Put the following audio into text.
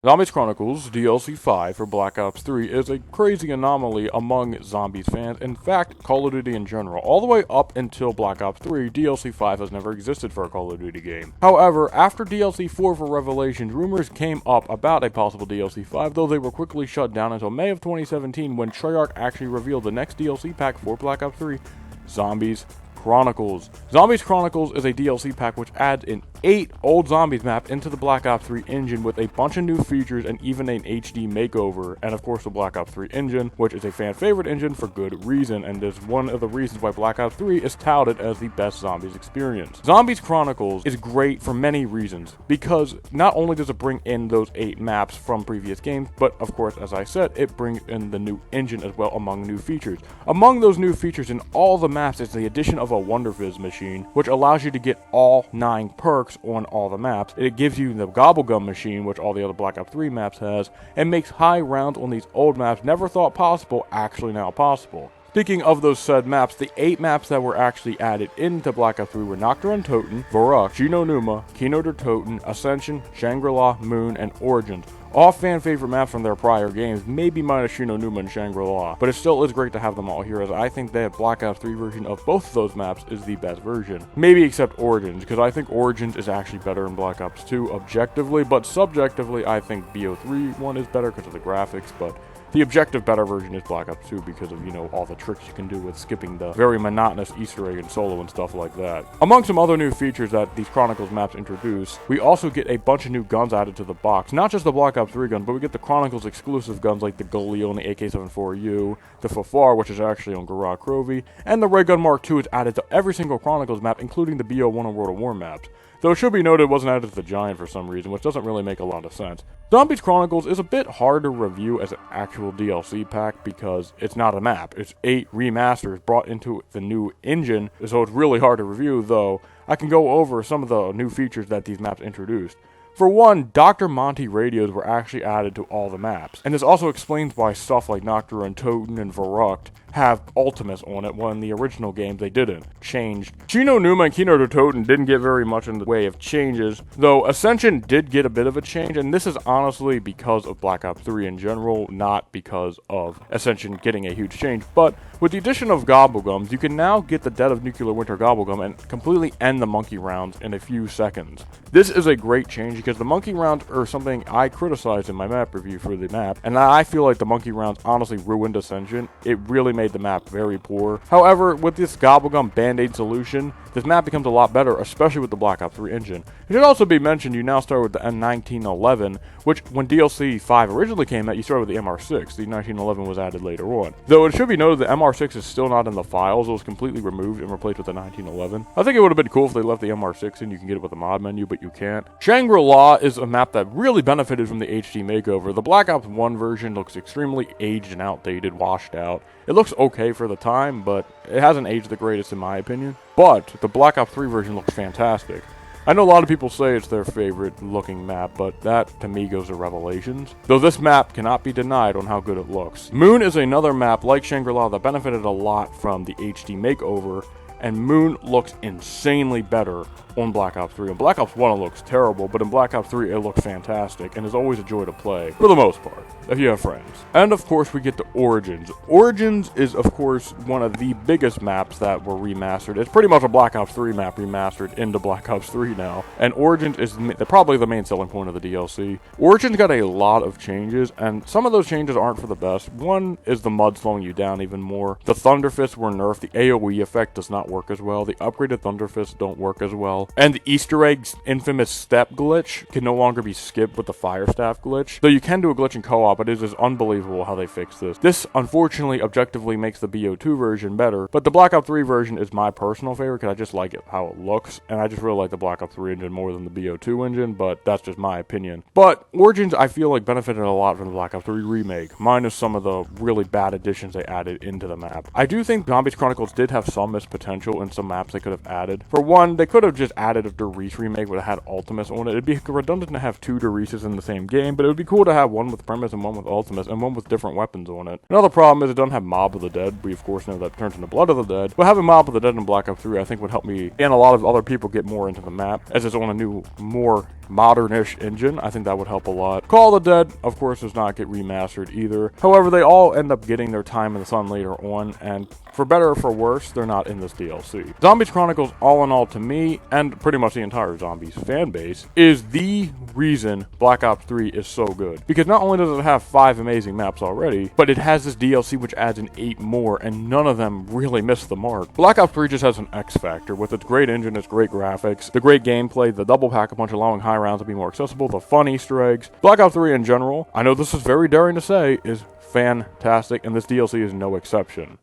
Zombies Chronicles DLC 5 for Black Ops 3 is a crazy anomaly among zombies fans. In fact, Call of Duty in general. All the way up until Black Ops 3, DLC 5 has never existed for a Call of Duty game. However, after DLC 4 for Revelations, rumors came up about a possible DLC 5, though they were quickly shut down until May of 2017 when Treyarch actually revealed the next DLC pack for Black Ops 3, Zombies Chronicles. Zombies Chronicles is a DLC pack which adds an 8 old zombies map into the Black Ops 3 engine with a bunch of new features and even an HD makeover, and of course the Black Ops 3 engine, which is a fan favorite engine for good reason, and is one of the reasons why Black Ops 3 is touted as the best zombies experience. Zombies Chronicles is great for many reasons, because not only does it bring in those 8 maps from previous games, but of course, as I said, it brings in the new engine as well among new features. Among those new features in all the maps is the addition of a Wonder Fizz machine, which allows you to get all 9 perks on all the maps. It gives you the Gobblegum machine, which all the other Black Ops 3 maps has, and makes high rounds on these old maps never thought possible actually now possible. Speaking of those said maps, the 8 maps that were actually added into Black Ops 3 were Nocturne Toten, Varrock, Gino Numa, Kino der Toten, Ascension, Shangri-La, Moon, and Origins. All fan favorite maps from their prior games, maybe minus Shino Numa and Shangri-La, but it still is great to have them all here, as I think the Black Ops 3 version of both of those maps is the best version. Maybe except Origins, because I think Origins is actually better in Black Ops 2 objectively, but subjectively I think BO3 one is better because of the graphics, but the objective better version is Black Ops 2 because of, all the tricks you can do with skipping the very monotonous Easter egg and solo and stuff like that. Among some other new features that these Chronicles maps introduce, we also get a bunch of new guns added to the box. Not just the Black Ops 3 gun, but we get the Chronicles exclusive guns like the Galil and the AK-74U, the Fafar, which is actually on Garage Krovi, and the Ray Gun Mark II is added to every single Chronicles map, including the BO1 and World of War maps. Though it should be noted it wasn't added to the Giant for some reason, which doesn't really make a lot of sense. Zombies Chronicles is a bit hard to review as an actual DLC pack because it's not a map. It's 8 remasters brought into the new engine, so it's really hard to review, though I can go over some of the new features that these maps introduced. For one, Dr. Monty radios were actually added to all the maps, and this also explains why stuff like Nocturne, Toten, and Varrock have ultimates on it, when in the original games they didn't. Changed. Chino Numa and Kino der Toten didn't get very much in the way of changes, though Ascension did get a bit of a change, and this is honestly because of Black Ops 3 in general, not because of Ascension getting a huge change. But with the addition of Gobblegums, you can now get the Dead of Nuclear Winter Gobblegum and completely end the monkey rounds in a few seconds. This is a great change because the monkey rounds are something I criticized in my map review for the map, and I feel like the monkey rounds honestly ruined Ascension. It really made the map very poor. However, with this Gobblegum Band-Aid solution, this map becomes a lot better, especially with the Black Ops 3 engine. It should also be mentioned you now start with the M1911, which when DLC 5 originally came out, you started with the MR6. The 1911 was added later on. Though it should be noted the MR6 is still not in the files, it was completely removed and replaced with the 1911. I think it would have been cool if they left the MR6 in, you can get it with the mod menu, but you can't. Shangri-La is a map that really benefited from the HD makeover. The Black Ops 1 version looks extremely aged and outdated, washed out. It looks okay for the time, but it hasn't aged the greatest in my opinion. But the Black Ops 3 version looks fantastic. I know a lot of people say it's their favorite looking map, but that to me goes to Revelations. Though this map cannot be denied on how good it looks. Moon is another map like Shangri-La that benefited a lot from the HD makeover, and Moon looks insanely better on Black Ops 3. On Black Ops 1 it looks terrible, but in Black Ops 3 it looks fantastic and is always a joy to play, for the most part, if you have friends. And of course we get to Origins. Origins is of course one of the biggest maps that were remastered. It's pretty much a Black Ops 3 map remastered into Black Ops 3 now, and Origins is probably the main selling point of the DLC. Origins got a lot of changes, and some of those changes aren't for the best. One is the mud slowing you down even more. The Thunder Fists were nerfed, the AoE effect does not work as well, the upgraded Thunder Fists don't work as well, and the Easter Egg's infamous step glitch can no longer be skipped with the Fire Staff glitch. Though you can do a glitch in co-op, but it is unbelievable how they fixed this. This, unfortunately, objectively makes the BO2 version better, but the Black Ops 3 version is my personal favorite because I just like it how it looks, and I just really like the Black Ops 3 engine more than the BO2 engine, but that's just my opinion. But Origins, I feel like, benefited a lot from the Black Ops 3 remake, minus some of the really bad additions they added into the map. I do think Zombies Chronicles did have some missed potential potential in some maps they could have added. For one, they could have just added a Derice remake would have had Ultimus on it. It'd be redundant to have 2 Derices in the same game, but it would be cool to have one with Primus and one with Ultimus and one with different weapons on it. Another problem is it doesn't have Mob of the Dead. We of course know that turns into Blood of the Dead, but having Mob of the Dead in Black Ops 3 I think would help me and a lot of other people get more into the map, as it's on a new, more modern-ish engine. I think that would help a lot. Call of the Dead, of course, does not get remastered either. However, they all end up getting their time in the sun later on, and for better or for worse, they're not in this DLC. Zombies Chronicles, all in all to me, and pretty much the entire Zombies fan base, is the reason Black Ops 3 is so good. Because not only does it have 5 amazing maps already, but it has this DLC which adds in 8 more, and none of them really miss the mark. Black Ops 3 just has an X factor, with its great engine, its great graphics, the great gameplay, the double pack-a-punch allowing high rounds to be more accessible, the fun Easter eggs. Black Ops 3 in general, I know this is very daring to say, is fantastic, and this DLC is no exception.